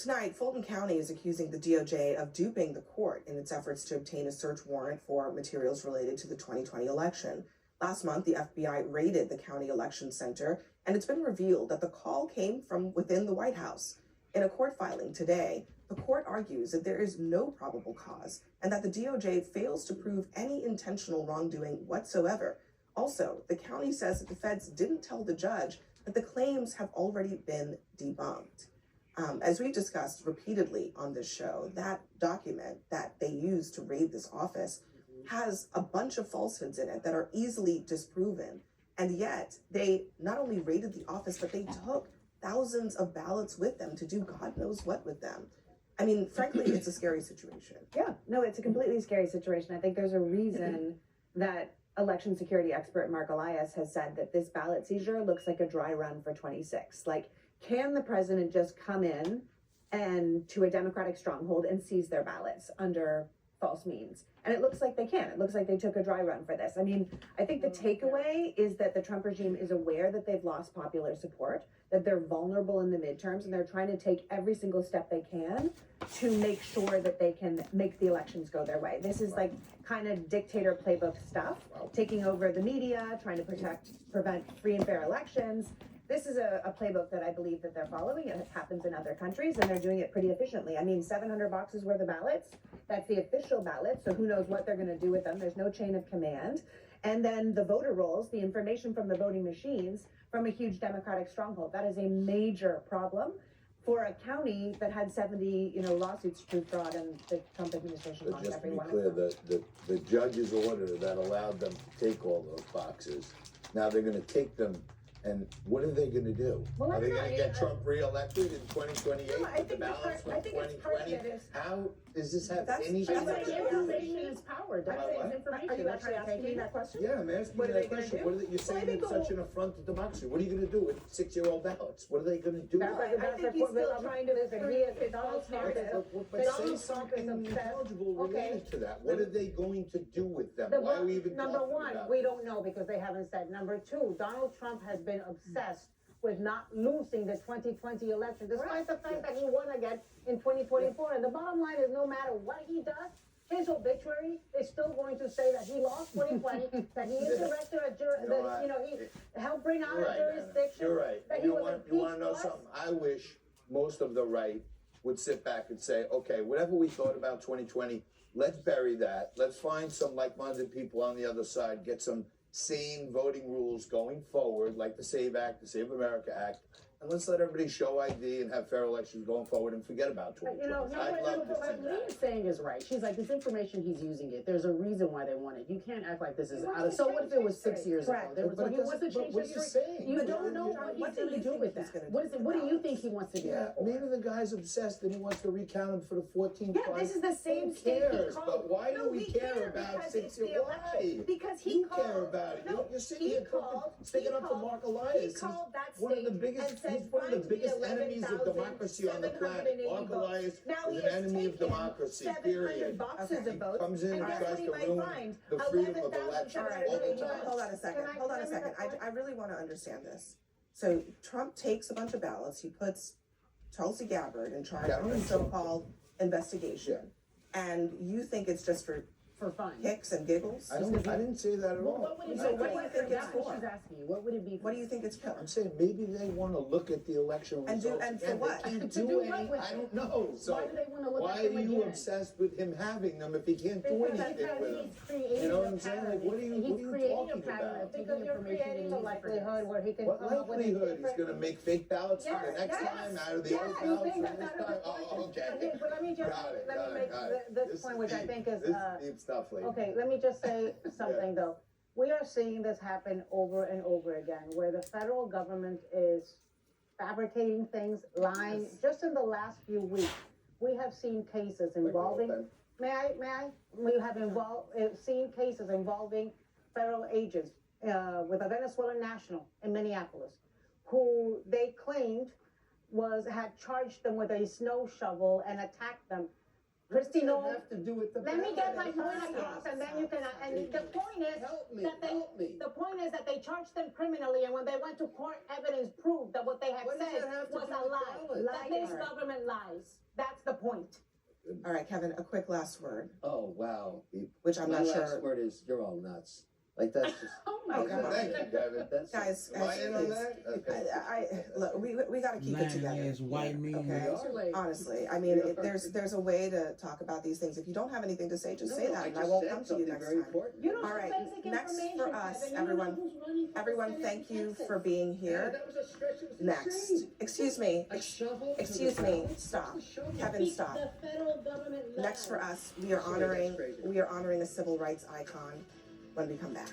Tonight, Fulton County is accusing the DOJ of duping the court in its efforts to obtain a search warrant for materials related to the 2020 election. Last month, the FBI raided the county election center, and it's been revealed that the call came from within the White House. In a court filing today, the court argues that there is no probable cause and that the DOJ fails to prove any intentional wrongdoing whatsoever. Also, the county says that the feds didn't tell the judge that the claims have already been debunked. As we discussed repeatedly on this show, that document that they used to raid this office has a bunch of falsehoods in it that are easily disproven. And yet they not only raided the office, but they took thousands of ballots with them to do God knows what with them. I mean, frankly, it's a scary situation. Yeah, no, it's a completely scary situation. I think there's a reason that election security expert Mark Elias has said that this ballot seizure looks like a dry run for 26. Like, can the president just come in and to a Democratic stronghold and seize their ballots under false means? And it looks like they can. It looks like they took a dry run for this. I mean, I think the takeaway is that the Trump regime is aware that they've lost popular support, that they're vulnerable in the midterms, and they're trying to take every single step they can to make sure that they can make the elections go their way. This is like kind of dictator playbook stuff, taking over the media, trying to prevent free and fair elections. This is a playbook that I believe that they're following. It happens in other countries, and they're doing it pretty efficiently. I mean, 700 boxes worth of ballots, that's the official ballot, so who knows what they're going to do with them. There's no chain of command. And then the voter rolls, the information from the voting machines from a huge Democratic stronghold. That is a major problem for a county that had 70, lawsuits to fraud, and the Trump administration lost every one of them. Just to be clear, the judge's order that allowed them to take all those boxes, now they're going to take them. And what are they going to do? Well, are they going to get Trump reelected in 2028 with the balance from 2020? How does this have anything to do? Information is power. That's information. Are you actually asking me that question? Yeah, I'm asking you that question. You're saying it's such an affront to democracy. What are you going to do with 6-year-old ballots? What are they going to do? I think he's still trying to create Donald Trump. But say something intelligible related to that. What are they going to do with them? Why are we even talking Number one, about we don't know because they haven't said. Number two, Donald Trump has been obsessed with not losing the 2020 election, despite the fact that he won again in 2024. And the bottom line is no matter what he does, his obituary is still going to say that he lost 2020, that he insurrected he helped bring out a jurisdiction. You're right. That You want to know something? I wish most of the right would sit back and say, okay, whatever we thought about 2020, let's bury that. Let's find some like-minded people on the other side, get some sane voting rules going forward, like the SAVE Act, the Save America Act, and let's let everybody show ID and have fair elections going forward and forget about 2020. I'd love to see What that. Leah's saying is right. She's like, this information, he's using it. There's a reason why they want it. You can't act like this is out of. So what if it was 6 years ago? There was, But he wants to change what are you history. saying? You don't know what he's going to do with that. What is it? What do you think he wants to do? Yeah, maybe the guy's obsessed and he wants to recount them for the 14th time. Yeah, this is the same Who state he cares? called. But why No, do we we care care about because 6 it's the years? election. Why? Because he You called. care about it. No, You're sitting he here called. sticking up for Mark Elias. He called that One of the state biggest, and said, he's one of the "Find me biggest enemies of 11,780 democracy on the planet. Mark votes." Elias Now is he an has enemy of taken democracy, 700 period. boxes Okay. of votes, Comes in and and guess tries what he to might ruin find? the freedom of 11,780 election All right, all the votes. time. hold on a second. Can I- Hold on a can I make second. a point? I really want to understand this. So Trump takes a bunch of ballots. He puts Tulsi Gabbard in charge of the so-called investigation, and you think it's just for fun. kicks and giggles? I didn't say that at Well, all. what would it So be what do you think it's That's what for? she's asking you. What would it be for? What do you think it's for? I'm saying maybe they want to look at the election And do- results. and for again. what? They can't To do do any, what with I it? don't know. So Why do they want to look why at them are you again? obsessed with him having them if he can't do Because anything with them? he's creating You know what a I'm saying? pattern. Like, what are you creating a talking pattern about? of Because you're creating a likelihood where he can What come up with a likelihood? He's different. gonna make fake ballots for the Yes, next yes. time out of the Yes, old you ballots think for that's this not a time? good Oh, question. okay. Okay, but let me just Got it, let got me it, make got it. this point, which I deep. think is This deep stuff, lady. okay. Let me just say something though. We are seeing this happen over and over again, where the federal government is fabricating things, lying. Just in the last few weeks, we have seen cases involving. May I? We have seen cases involving federal agents with a Venezuelan national in Minneapolis, who they claimed had charged them with a snow shovel and attacked them Christie What does Noel, that have to do with the let me get my ballot? point across and then you can, and the point is, Help me, that they- help me. the point is that they charged them criminally, and when they went to court, evidence proved that what they had What does said that have to was do a with lie. ballot? That this Alright. government lies. That's the point. All right, Kevin, a quick last word, Oh, wow. which I'm My not last sure. word is, you're all nuts. Like, that's just. Oh my God. Thank you, Kevin. That's. Guys, Am I in on please. that? Okay. Look, we gotta keep it together. Lying ass white here, men. okay? Too late. Honestly, I mean, there's a way to talk about these things. If you don't have anything to say, just say that, and I won't come to you next time. You don't All have right, basic next information, for us, Kevin. You don't know everyone- who's running for the Everyone, Senate thank in you Texas. for being here. That was a stretch, it was Next, insane. excuse me, A shovel to excuse the me, ballot? stop. What's a shovel? Kevin, stop. The federal government lies. Next for us, we are Sorry, that's crazy. honoring a civil rights icon when we come back.